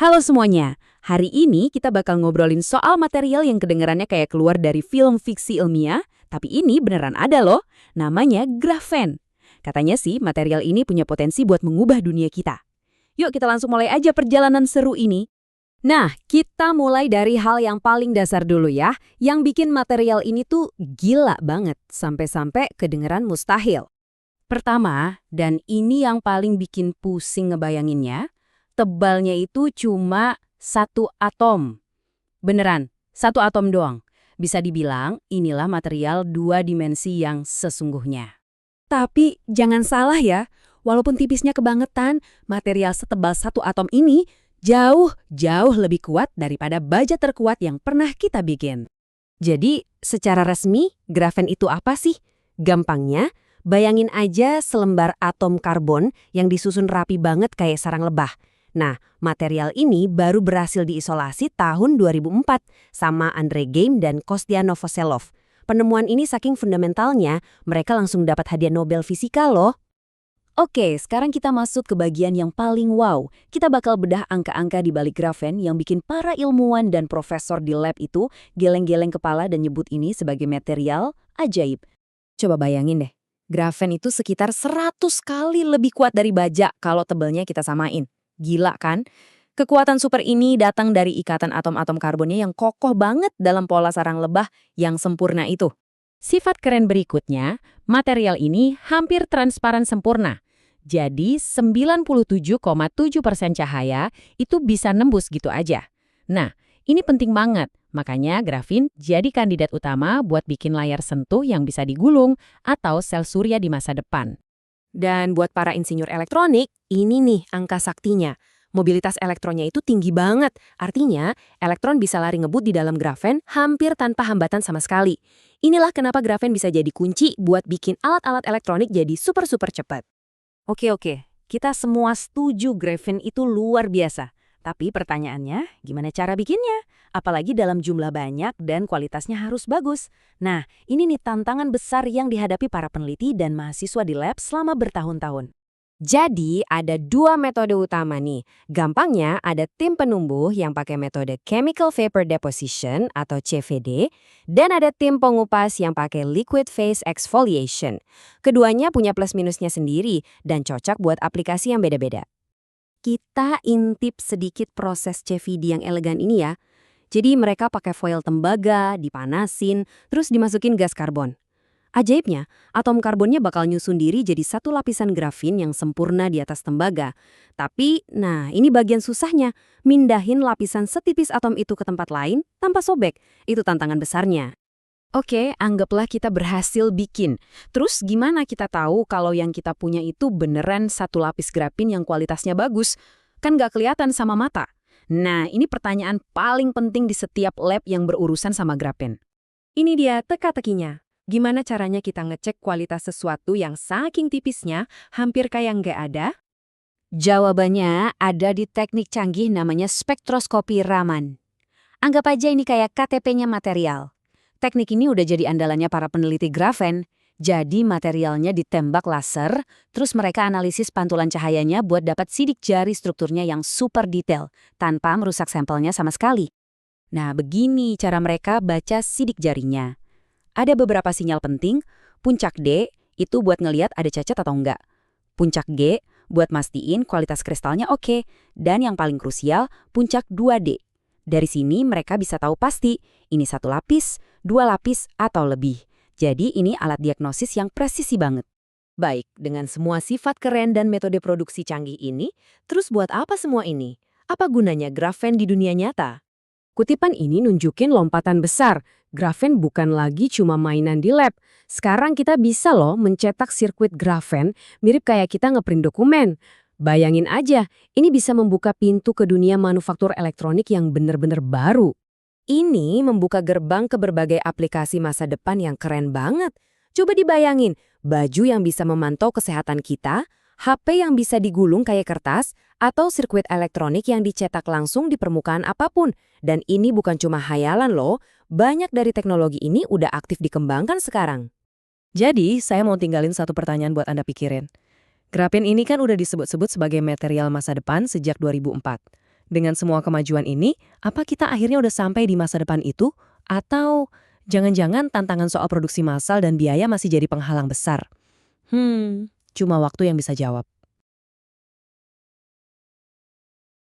Halo semuanya, hari ini kita bakal ngobrolin soal material yang kedengarannya kayak keluar dari film fiksi ilmiah, tapi ini beneran ada loh, namanya grafen. Katanya sih material ini punya potensi buat mengubah dunia kita. Yuk kita langsung mulai aja perjalanan seru ini. Nah, kita mulai dari hal yang paling dasar dulu ya, yang bikin material ini tuh gila banget, sampai-sampai kedengeran mustahil. Pertama, dan ini yang paling bikin pusing ngebayanginnya, tebalnya itu cuma satu atom. Beneran, satu atom doang. Bisa dibilang inilah material dua dimensi yang sesungguhnya. Tapi jangan salah ya, walaupun tipisnya kebangetan, material setebal satu atom ini jauh lebih kuat daripada baja terkuat yang pernah kita bikin. Jadi, secara resmi, grafen itu apa sih? Gampangnya, bayangin aja selembar atom karbon yang disusun rapi banget kayak sarang lebah. Nah, material ini baru berhasil diisolasi tahun 2004 sama Andrei Geim dan Kostya Novoselov. Penemuan ini saking fundamentalnya, mereka langsung dapat hadiah Nobel Fisika loh. Oke, sekarang kita masuk ke bagian yang paling wow. Kita bakal bedah angka-angka di balik grafen yang bikin para ilmuwan dan profesor di lab itu geleng-geleng kepala dan nyebut ini sebagai material ajaib. Coba bayangin deh, grafen itu sekitar 100 kali lebih kuat dari baja kalau tebelnya kita samain. Gila kan? Kekuatan super ini datang dari ikatan atom-atom karbonnya yang kokoh banget dalam pola sarang lebah yang sempurna itu. Sifat keren berikutnya, material ini hampir transparan sempurna. Jadi 97,7% cahaya itu bisa nembus gitu aja. Nah, ini penting banget. Makanya grafin jadi kandidat utama buat bikin layar sentuh yang bisa digulung atau sel surya di masa depan. Dan buat para insinyur elektronik, ini nih angka saktinya. Mobilitas elektronnya itu tinggi banget. Artinya, elektron bisa lari ngebut di dalam grafen hampir tanpa hambatan sama sekali. Inilah kenapa grafen bisa jadi kunci buat bikin alat-alat elektronik jadi super-super cepat. Oke, kita semua setuju grafen itu luar biasa. Tapi pertanyaannya, gimana cara bikinnya? Apalagi dalam jumlah banyak dan kualitasnya harus bagus. Nah, ini nih tantangan besar yang dihadapi para peneliti dan mahasiswa di lab selama bertahun-tahun. Jadi, ada dua metode utama nih. Gampangnya, ada tim penumbuh yang pakai metode Chemical Vapor Deposition atau CVD, dan ada tim pengupas yang pakai Liquid Phase Exfoliation. Keduanya punya plus-minusnya sendiri dan cocok buat aplikasi yang beda-beda. Kita intip sedikit proses CVD yang elegan ini ya. Jadi mereka pakai foil tembaga, dipanasin, terus dimasukin gas karbon. Ajaibnya, atom karbonnya bakal nyusun diri jadi satu lapisan grafin yang sempurna di atas tembaga. Tapi, nah ini bagian susahnya, mindahin lapisan setipis atom itu ke tempat lain tanpa sobek. Itu tantangan besarnya. Oke, anggaplah kita berhasil bikin. Terus gimana kita tahu kalau yang kita punya itu beneran satu lapis grafin yang kualitasnya bagus? Kan nggak kelihatan sama mata. Nah, ini pertanyaan paling penting di setiap lab yang berurusan sama grafen. Ini dia teka-tekinya. Gimana caranya kita ngecek kualitas sesuatu yang saking tipisnya hampir kayak nggak ada? Jawabannya ada di teknik canggih namanya spektroskopi Raman. Anggap aja ini kayak KTP-nya material. Teknik ini udah jadi andalannya para peneliti grafen. Jadi materialnya ditembak laser, terus mereka analisis pantulan cahayanya buat dapat sidik jari strukturnya yang super detail, tanpa merusak sampelnya sama sekali. Nah, begini cara mereka baca sidik jarinya. Ada beberapa sinyal penting, puncak D itu buat ngeliat ada cacat atau enggak. Puncak G buat mastiin kualitas kristalnya oke. Dan yang paling krusial, puncak 2D. Dari sini mereka bisa tahu pasti, ini satu lapis, dua lapis, atau lebih. Jadi ini alat diagnosis yang presisi banget. Baik, dengan semua sifat keren dan metode produksi canggih ini, terus buat apa semua ini? Apa gunanya grafen di dunia nyata? Kutipan ini nunjukin lompatan besar. Grafen bukan lagi cuma mainan di lab. Sekarang kita bisa loh mencetak sirkuit grafen mirip kayak kita ngeprint dokumen. Bayangin aja, ini bisa membuka pintu ke dunia manufaktur elektronik yang bener-bener baru. Ini membuka gerbang ke berbagai aplikasi masa depan yang keren banget. Coba dibayangin, baju yang bisa memantau kesehatan kita, HP yang bisa digulung kayak kertas, atau sirkuit elektronik yang dicetak langsung di permukaan apapun. Dan ini bukan cuma hayalan loh, banyak dari teknologi ini udah aktif dikembangkan sekarang. Jadi, saya mau tinggalin satu pertanyaan buat Anda pikirin. Grafen ini kan udah disebut-sebut sebagai material masa depan sejak 2004. Dengan semua kemajuan ini, apa kita akhirnya udah sampai di masa depan itu? Atau jangan-jangan tantangan soal produksi massal dan biaya masih jadi penghalang besar? Cuma waktu yang bisa jawab.